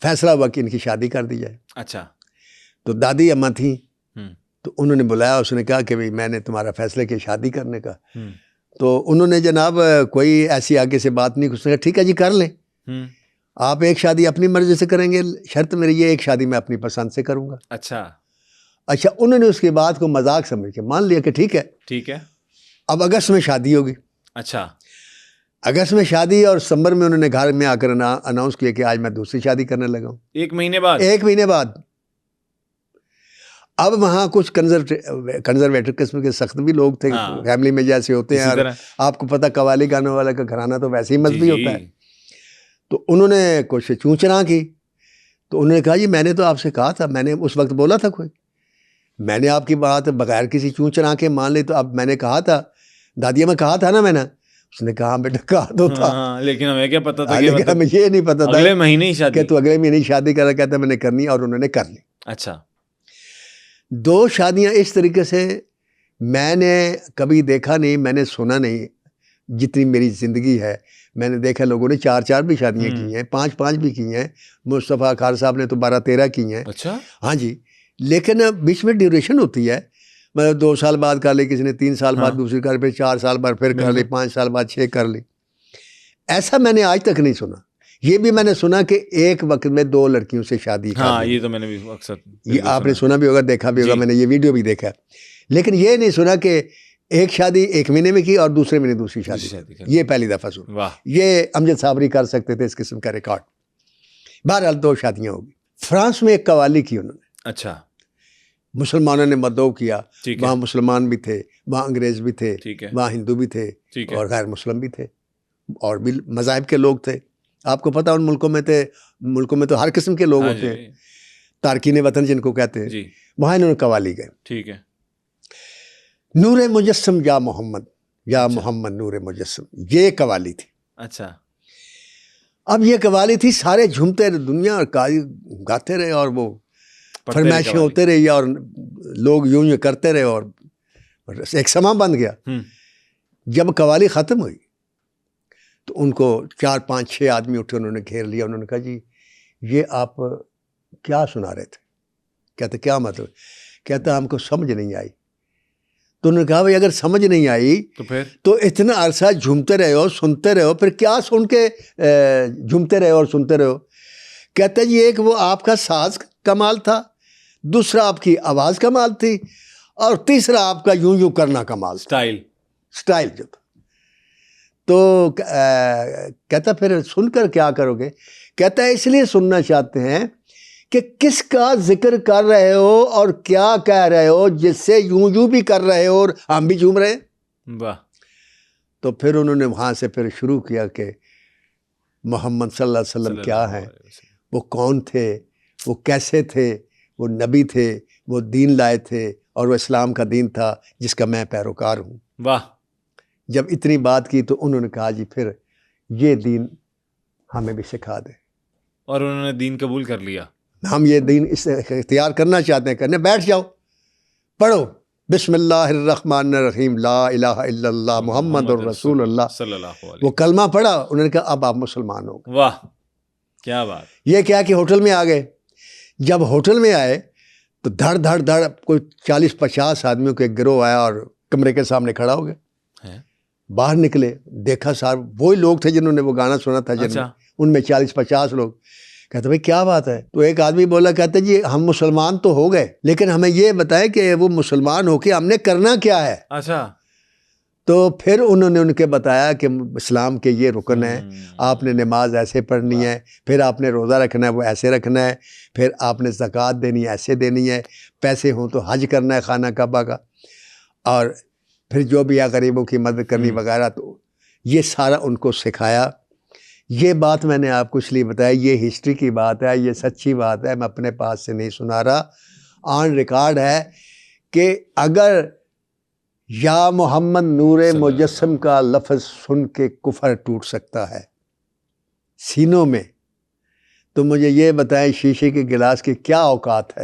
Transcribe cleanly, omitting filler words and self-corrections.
فیصلہ ہوا کہ ان کی شادی کر دی جائے. اچھا. تو دادی اماں تھیں تو انہوں نے بلایا, اس نے کہا کہ بھئی میں نے تمہارا فیصلہ کیا شادی کرنے کا. تو انہوں نے جناب کوئی ایسی آگے سے بات نہیں, اس نے کہا ٹھیک ہے جی کر لیں, آپ ایک شادی اپنی مرضی سے کریں گے, شرط میری یہ ایک شادی میں اپنی پسند سے کروں گا. اچھا انہوں نے اس کی بات کو مذاق سمجھ کے مان لیا کہ ٹھیک ہے. اب اگست میں شادی ہوگی. اچھا. اگست میں شادی, اور ستمبر میں انہوں نے گھر میں آ کر اناؤنس کیا کہ آج میں دوسری شادی کرنے لگا ہوں. 1 مہینے بعد. 1 مہینے بعد. اب وہاں کچھ کنزرویٹر قسم کے سخت بھی لوگ تھے, فیملی میں جیسے ہوتے ہیں, آپ کو پتہ قوالی گانے والا کا گھرانہ تو ویسے ہی مذہبی ہوتا ہے. تو انہوں نے کچھ چوں چراں کی. تو انہوں نے کہا جی میں نے تو آپ سے کہا تھا, میں نے اس وقت بولا تھا کوئی, میں نے آپ کی بات بغیر کسی چوں چراں کے مان لی. تو اب میں نے کہا تھا دادی میں کہا تھا نا, میں نے, اس نے کہا بیٹا کہا تو تھا, لیکن ہمیں کیا پتا تھا, لیکن ہمیں یہ نہیں پتا تھا اگلے مہینے ہی شادی, کہ تو اگلے مہینے شادی کرا. کہتا میں نے کرنی, اور انہوں نے کر لی. اچھا. 2 شادیاں اس طریقے سے میں نے کبھی دیکھا نہیں, میں نے سنا نہیں. جتنی میری زندگی ہے میں نے دیکھا لوگوں نے 4 بھی شادیاں کی ہیں, 5 بھی کی ہیں. مصطفیٰ خار صاحب نے تو 12-13 کی ہیں. اچھا. ہاں جی, لیکن بیچ میں ڈیوریشن ہوتی ہے, مطلب 2 سال بعد کر لی, کسی نے 3 سال بعد دوسری کر, پھر 4 سال بعد پھر کر لی, 5 سال بعد 6 کر لی. ایسا میں نے آج تک نہیں سنا. یہ بھی میں نے سنا کہ ایک وقت میں 2 لڑکیوں سے شادی کر لی. ہاں یہ تو میں نے بھی اکثر, یہ آپ نے سنا بھی ہوگا, دیکھا بھی ہوگا, میں نے یہ ویڈیو بھی دیکھا. لیکن یہ نہیں سنا کہ ایک شادی 1 مہینے میں کی اور دوسرے مہینے دوسری شادی. یہ پہلی دفعہ سنا. یہ امجد صابری کر سکتے تھے اس قسم کا ریکارڈ. بہرحال 2 شادیاں ہوگی. فرانس میں ایک قوالی کی انہوں نے. اچھا. مسلمانوں نے مدعو کیا, وہاں مسلمان بھی تھے, وہاں انگریز بھی تھے, وہاں ہندو بھی تھے, اور غیر مسلم بھی تھے, اور بھی مذاہب کے لوگ تھے. آپ کو پتہ ان ملکوں میں تو ہر قسم کے لوگ ہوتے ہیں, تارکین وطن جن کو کہتے ہیں. وہاں انہوں نے قوالی گئے. ٹھیک ہے. نور مجسم یا محمد, یا محمد نور مجسم, یہ قوالی تھی. اچھا. اب یہ قوالی تھی, سارے جھومتے رہے, دنیا گاتے رہے, اور وہ فرمائشیں ہوتے رہی, اور لوگ یوں کرتے رہے, اور ایک سما بن گیا. جب قوالی ختم ہوئی تو ان کو 4-5-6 آدمی اٹھے, انہوں نے گھیر لیا. انہوں نے کہا جی یہ آپ کیا سنا رہے تھے؟ کہتے کیا مطلب؟ کہتا ہم کو سمجھ نہیں آئی. تو انہوں نے کہا بھائی اگر سمجھ نہیں آئی تو اتنا عرصہ جھومتے رہے ہو, سنتے رہے ہو, پھر کیا سن کے جھومتے رہے اور سنتے رہے ہو؟ کہتے جی ایک وہ آپ کا ساز کمال تھا, دوسرا آپ کی آواز کمال تھی, اور تیسرا آپ کا یوں کرنا کمال تھا, سٹائل جو تھا. تو کہتا پھر سن کر کیا کرو گے؟ کہتا ہے اس لیے سننا چاہتے ہیں کہ کس کا ذکر کر رہے ہو اور کیا کہہ رہے ہو, جس سے یوں بھی کر رہے ہو اور ہم بھی جھوم رہے ہیں. واہ. تو پھر انہوں نے وہاں سے پھر شروع کیا کہ محمد صلی اللہ علیہ وسلم کیا ہے, وہ کون تھے, وہ کیسے تھے, وہ نبی تھے, وہ دین لائے تھے, اور وہ اسلام کا دین تھا جس کا میں پیروکار ہوں. واہ. جب اتنی بات کی تو انہوں نے کہا جی پھر یہ دین ہمیں بھی سکھا دے, اور انہوں نے دین قبول کر لیا. ہم یہ دین اس اختیار کرنا چاہتے ہیں, کرنے. بیٹھ جاؤ, پڑھو بسم اللہ الرحمن الرحیم لا الہ الا اللہ محمد الرسول اللہ صلی اللہ علیہ وسلم. وہ کلمہ پڑھا, انہوں نے کہا اب آپ مسلمان ہو. واہ کیا بات. یہ کیا کہ ہوٹل میں آ گئے. جب ہوٹل میں آئے تو دھڑ دھڑ دھڑ کوئی 40-50 آدمیوں کے ایک گروہ آیا اور کمرے کے سامنے کھڑا ہو گیا. باہر نکلے, دیکھا صاحب وہی لوگ تھے جنہوں نے وہ گانا سنا تھا, ان میں 40-50 لوگ. کہتے بھائی کیا بات ہے؟ تو ایک آدمی بولا, کہتے جی ہم مسلمان تو ہو گئے, لیکن ہمیں یہ بتائیں کہ وہ مسلمان ہو کے ہم نے کرنا کیا ہے. اچھا. تو پھر انہوں نے ان کے بتایا کہ اسلام کے یہ رکن ہیں, آپ نے نماز ایسے پڑھنی ہے, پھر آپ نے روزہ رکھنا ہے وہ ایسے رکھنا ہے, پھر آپ نے زکوٰۃ دینی ہے ایسے دینی ہے, پیسے ہوں تو حج کرنا ہے خانہ کعبہ کا, اور پھر جو بھی ہے غریبوں کی مدد کرنی وغیرہ. تو یہ سارا ان کو سکھایا. یہ بات میں نے آپ کو اس لیے بتایا, یہ ہسٹری کی بات ہے, یہ سچی بات ہے, میں اپنے پاس سے نہیں سنا رہا, آن ریکارڈ ہے کہ اگر یا محمد نور مجسم کا لفظ سن کے کفر ٹوٹ سکتا ہے سینوں میں, تو مجھے یہ بتائیں شیشے کے گلاس کی کیا اوقات ہے.